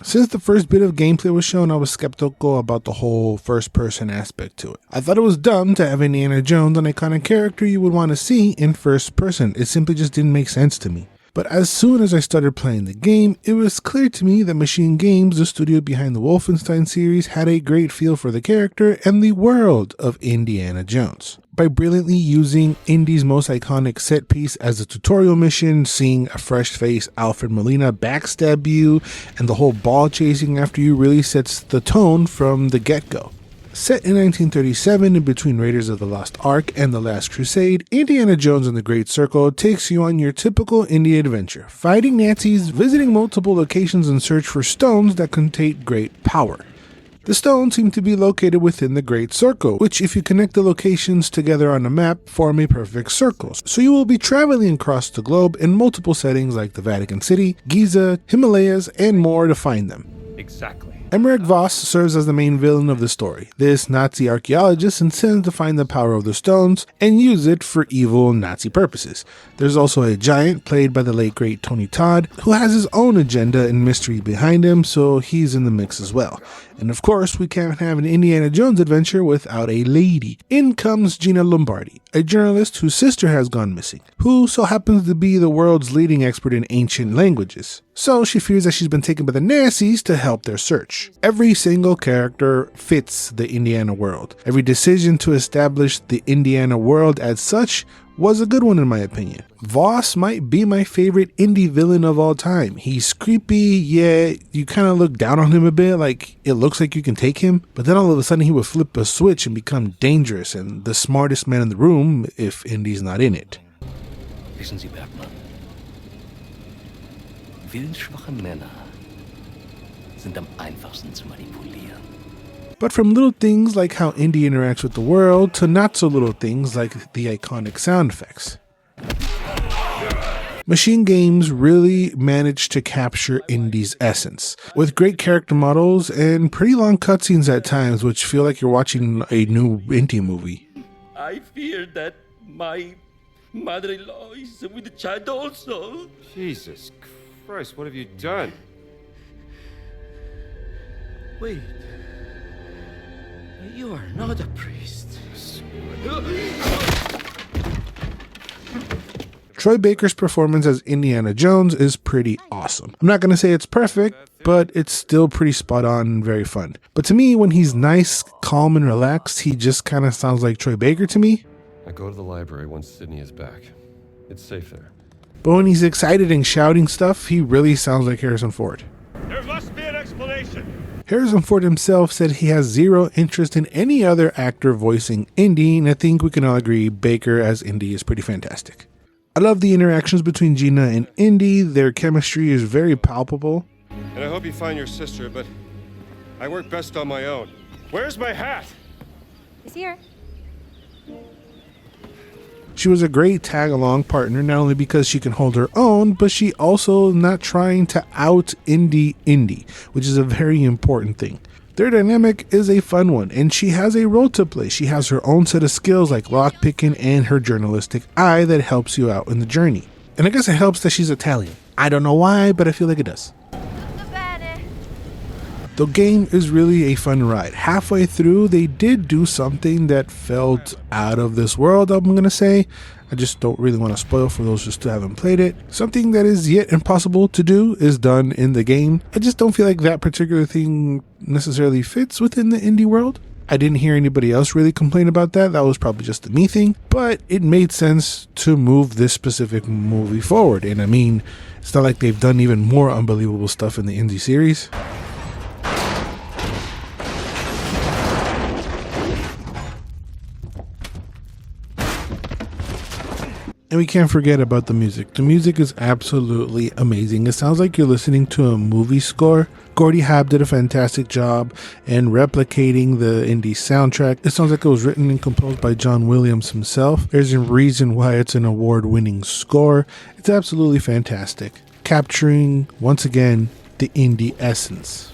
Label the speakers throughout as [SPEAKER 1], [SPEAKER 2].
[SPEAKER 1] Since the first bit of gameplay was shown, I was skeptical about the whole first-person aspect to it. I thought it was dumb to have Indiana Jones, an iconic character you would want to see, in first person. It simply just didn't make sense to me. But as soon as I started playing the game, it was clear to me that Machine Games, the studio behind the Wolfenstein series, had a great feel for the character and the world of Indiana Jones. By brilliantly using Indy's most iconic set piece as a tutorial mission, seeing a fresh-faced Alfred Molina backstab you, and the whole ball chasing after you really sets the tone from the get-go. Set in 1937 in between Raiders of the Lost Ark and The Last Crusade, Indiana Jones and the Great Circle takes you on your typical Indy adventure, fighting Nazis, visiting multiple locations in search for stones that contain great power. The stones seem to be located within the Great Circle, which if you connect the locations together on a map, form a perfect circle. So you will be traveling across the globe in multiple settings like the Vatican City, Giza, Himalayas, and more to find them.
[SPEAKER 2] Exactly.
[SPEAKER 1] Emmerich Voss serves as the main villain of the story. This Nazi archaeologist intends to find the power of the stones and use it for evil Nazi purposes. There's also a giant, played by the late great Tony Todd, who has his own agenda and mystery behind him, so he's in the mix as well. And of course, we can't have an Indiana Jones adventure without a lady. In comes Gina Lombardi, a journalist whose sister has gone missing, who so happens to be the world's leading expert in ancient languages. So she fears that she's been taken by the Nazis to help their search. Every single character fits the Indiana world. Every decision to establish the Indiana world as such was a good one in my opinion. Voss might be my favorite indie villain of all time. He's creepy, yeah, you kind of look down on him a bit, like it looks like you can take him, but then all of a sudden he would flip a switch and become dangerous and the smartest man in the room if Indy's not in it.
[SPEAKER 3] Wissen Sie, Bergmann, willensschwache Männer sind am einfachsten zu manipulieren.
[SPEAKER 1] But from little things like how Indy interacts with the world to not so little things like the iconic sound effects. Machine Games really managed to capture Indy's essence, with great character models and pretty long cutscenes at times which feel like you're watching a new Indy movie.
[SPEAKER 4] I fear that my mother-in-law is with the child also.
[SPEAKER 2] Jesus Christ, what have you done?
[SPEAKER 4] Wait. You are not a priest.
[SPEAKER 1] Troy Baker's performance as Indiana Jones is pretty awesome. I'm not going to say it's perfect, but it's still pretty spot on and very fun. But to me, when he's nice, calm, and relaxed, he just kind of sounds like Troy Baker to me.
[SPEAKER 2] I go to the library once Sydney is back. It's safe there.
[SPEAKER 1] But when he's excited and shouting stuff, he really sounds like Harrison Ford.
[SPEAKER 2] There must be an explanation.
[SPEAKER 1] Harrison Ford himself said he has zero interest in any other actor voicing Indy, and I think we can all agree Baker as Indy is pretty fantastic. I love the interactions between Gina and Indy. Their chemistry is very palpable.
[SPEAKER 2] And I hope you find your sister, but I work best on my own. Where's my hat?
[SPEAKER 5] It's here.
[SPEAKER 1] She was a great tag-along partner, not only because she can hold her own, but she also not trying to out Indy, which is a very important thing. Their dynamic is a fun one, and she has a role to play. She has her own set of skills like lockpicking and her journalistic eye that helps you out in the journey. And I guess it helps that she's Italian. I don't know why, but I feel like it does. The game is really a fun ride. Halfway through, they did do something that felt out of this world, I'm going to say. I just don't really want to spoil for those who still haven't played it. Something that is yet impossible to do is done in the game. I just don't feel like that particular thing necessarily fits within the indie world. I didn't hear anybody else really complain about that. That was probably just a me thing. But it made sense to move this specific movie forward. And I mean, it's not like they've done even more unbelievable stuff in the indie series. And we can't forget about the music. The music is absolutely amazing. It sounds like you're listening to a movie score. Gordy Habb did a fantastic job in replicating the indie soundtrack. It sounds like it was written and composed by John Williams himself. There's a reason why it's an award-winning score. It's absolutely fantastic, capturing, once again, the indie essence.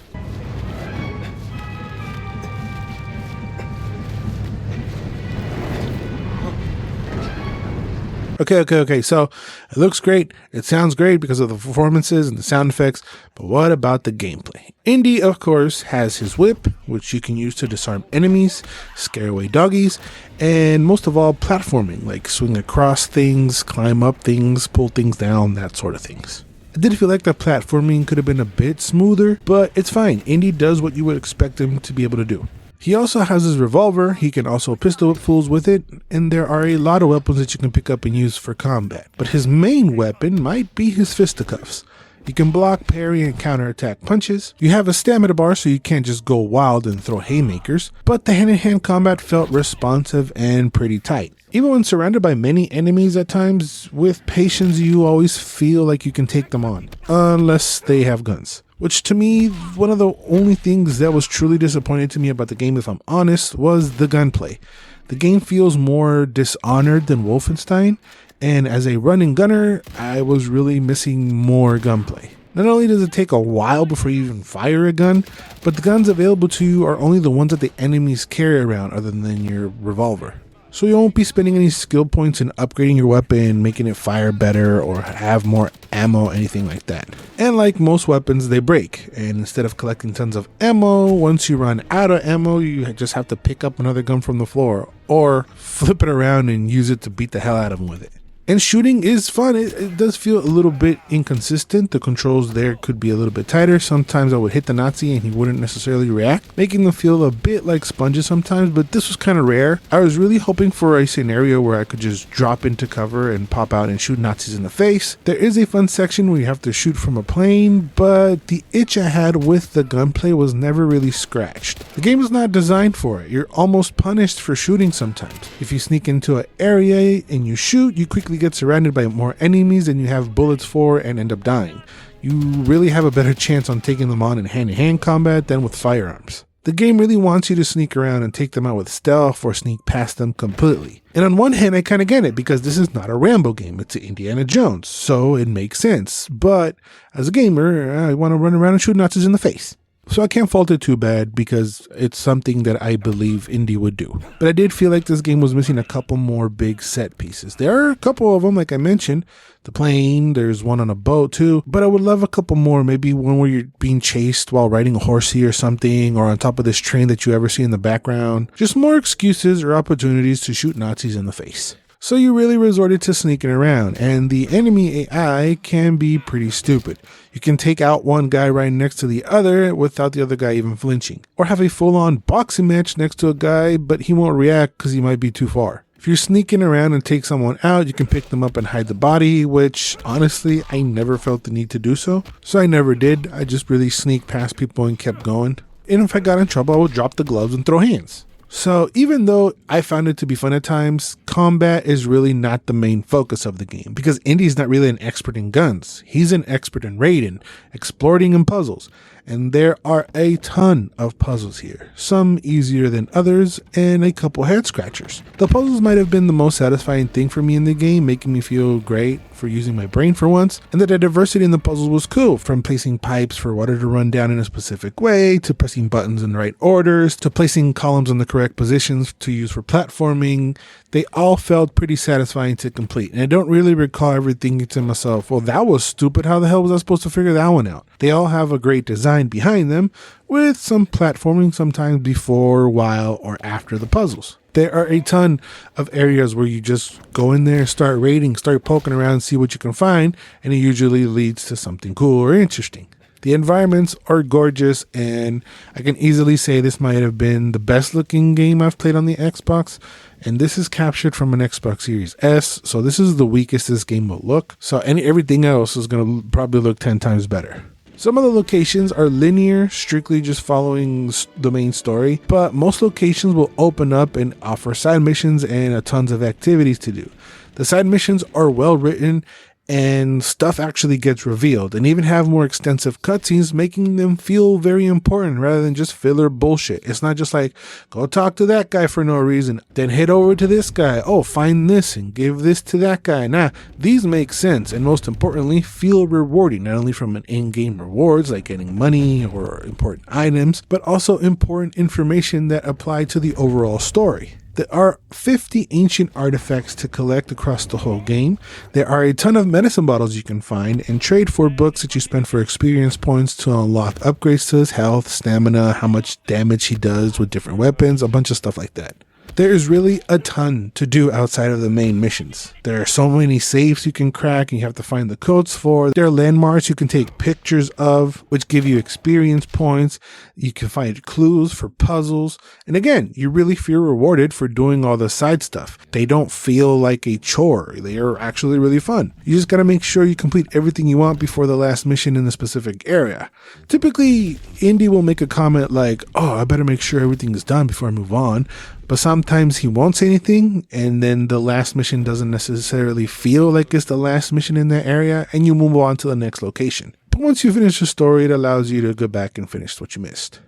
[SPEAKER 1] Okay. So it looks great. It sounds great because of the performances and the sound effects. But what about the gameplay? Indy, of course, has his whip, which you can use to disarm enemies, scare away doggies, and most of all, platforming, like swing across things, climb up things, pull things down, that sort of things. I did feel like the platforming could have been a bit smoother, but it's fine. Indy does what you would expect him to be able to do. He also has his revolver. He can also pistol whip fools with it, and there are a lot of weapons that you can pick up and use for combat. But his main weapon might be his fisticuffs. You can block, parry, and counterattack punches. You have a stamina bar, so you can't just go wild and throw haymakers, but the hand-to-hand combat felt responsive and pretty tight. Even when surrounded by many enemies at times, with patience you always feel like you can take them on, unless they have guns. Which to me, one of the only things that was truly disappointing to me about the game, if I'm honest, was the gunplay. The game feels more dishonored than Wolfenstein, and as a running gunner, I was really missing more gunplay. Not only does it take a while before you even fire a gun, but the guns available to you are only the ones that the enemies carry around other than your revolver. So you won't be spending any skill points in upgrading your weapon, making it fire better, or have more ammo, anything like that. And like most weapons, they break. And instead of collecting tons of ammo, once you run out of ammo, you just have to pick up another gun from the floor, or flip it around and use it to beat the hell out of them with it. And shooting is fun. It does feel a little bit inconsistent. The controls there could be a little bit tighter. Sometimes I would hit the Nazi and he wouldn't necessarily react, making them feel a bit like sponges sometimes, but this was kind of rare. I was really hoping for a scenario where I could just drop into cover and pop out and shoot Nazis in the face. There is a fun section where you have to shoot from a plane, but the itch I had with the gunplay was never really scratched. The game is not designed for it. You're almost punished for shooting sometimes. If you sneak into an area and you shoot, you quickly get surrounded by more enemies than you have bullets for and end up dying. You really have a better chance on taking them on in hand-to-hand combat than with firearms. The game really wants you to sneak around and take them out with stealth or sneak past them completely. And on one hand, I kind of get it because this is not a Rambo game, it's an Indiana Jones, so it makes sense. But as a gamer, I want to run around and shoot Nazis in the face. So I can't fault it too bad because it's something that I believe Indy would do. But I did feel like this game was missing a couple more big set pieces. There are a couple of them, like I mentioned. The plane, there's one on a boat too. But I would love a couple more. Maybe one where you're being chased while riding a horsey or something, or on top of this train that you ever see in the background. Just more excuses or opportunities to shoot Nazis in the face. So you really resorted to sneaking around, and the enemy AI can be pretty stupid. You can take out one guy right next to the other without the other guy even flinching. Or have a full-on boxing match next to a guy, but he won't react because he might be too far. If you're sneaking around and take someone out, you can pick them up and hide the body, which honestly, I never felt the need to do so. So I never did. I just really sneaked past people and kept going. And if I got in trouble, I would drop the gloves and throw hands. So even though I found it to be fun at times, combat is really not the main focus of the game because Indy's not really an expert in guns. He's an expert in raiding, exploring, and puzzles. And there are a ton of puzzles here, some easier than others, and a couple head scratchers. The puzzles might have been the most satisfying thing for me in the game, making me feel great for using my brain for once, and that the diversity in the puzzles was cool, from placing pipes for water to run down in a specific way, to pressing buttons in the right orders, to placing columns in the correct positions to use for platforming. They all felt pretty satisfying to complete, and I don't really recall ever thinking to myself, well, that was stupid, how the hell was I supposed to figure that one out? They all have a great design behind them, with some platforming sometimes before, while, or after the puzzles. There are a ton of areas where you just go in there, start raiding, start poking around, see what you can find, and it usually leads to something cool or interesting. The environments are gorgeous, and I can easily say this might have been the best looking game I've played on the Xbox, and this is captured from an Xbox Series S, so this is the weakest this game will look, so everything else is going to probably look 10 times better. Some of the locations are linear, strictly just following the main story, but most locations will open up and offer side missions and tons of activities to do. The side missions are well written and stuff actually gets revealed, and even have more extensive cutscenes, making them feel very important rather than just filler bullshit. It's not just like, go talk to that guy for no reason, then head over to this guy, oh, find this and give this to that guy. Nah, these make sense, and most importantly, feel rewarding, not only from an in-game rewards like getting money or important items, but also important information that apply to the overall story. There are 50 ancient artifacts to collect across the whole game. There are a ton of medicine bottles you can find and trade for books that you spend for experience points to unlock upgrades to his health, stamina, how much damage he does with different weapons, a bunch of stuff like that. There is really a ton to do outside of the main missions. There are so many safes you can crack and you have to find the codes for. There are landmarks you can take pictures of, which give you experience points. You can find clues for puzzles. And again, you really feel rewarded for doing all the side stuff. They don't feel like a chore. They are actually really fun. You just gotta make sure you complete everything you want before the last mission in the specific area. Typically, Indy will make a comment like, oh, I better make sure everything is done before I move on. But sometimes he won't say anything, and then the last mission doesn't necessarily feel like it's the last mission in that area, and you move on to the next location. But once you finish the story, it allows you to go back and finish what you missed.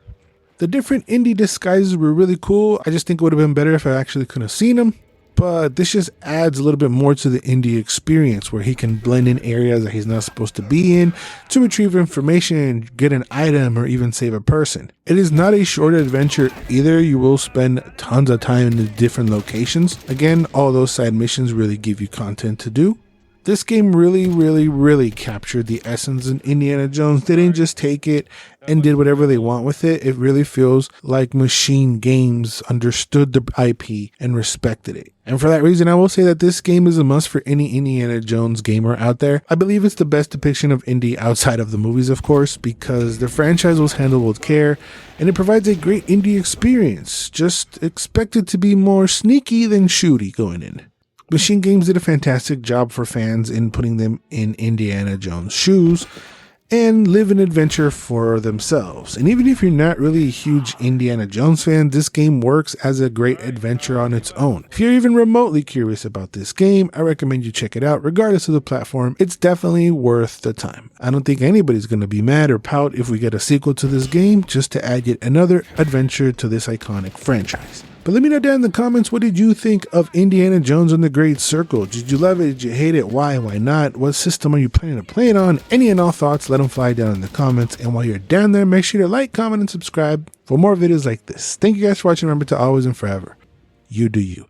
[SPEAKER 1] The different Indy disguises were really cool. I just think it would have been better if I actually could have seen them. But this just adds a little bit more to the Indy experience, where he can blend in areas that he's not supposed to be in to retrieve information, get an item, or even save a person. It is not a short adventure either. You will spend tons of time in the different locations. Again, all those side missions really give you content to do. This game really captured the essence in Indiana Jones. They didn't just take it and did whatever they want with it. It really feels like Machine Games understood the IP and respected it. And for that reason, I will say that this game is a must for any Indiana Jones gamer out there. I believe it's the best depiction of Indy outside of the movies, of course, because the franchise was handled with care and it provides a great Indy experience. Just expect it to be more sneaky than shooty going in. Machine Games did a fantastic job for fans in putting them in Indiana Jones' shoes and live an adventure for themselves. And even if you're not really a huge Indiana Jones fan, this game works as a great adventure on its own. If you're even remotely curious about this game, I recommend you check it out regardless of the platform. It's definitely worth the time. I don't think anybody's going to be mad or pout if we get a sequel to this game just to add yet another adventure to this iconic franchise. But let me know down in the comments, what did you think of Indiana Jones and the Great Circle? Did you love it? Did you hate it? Why? Why not? What system are you planning to play it on? Any and all thoughts, let them fly down in the comments. And while you're down there, make sure to like, comment, and subscribe for more videos like this. Thank you guys for watching. Remember to always and forever, you do you.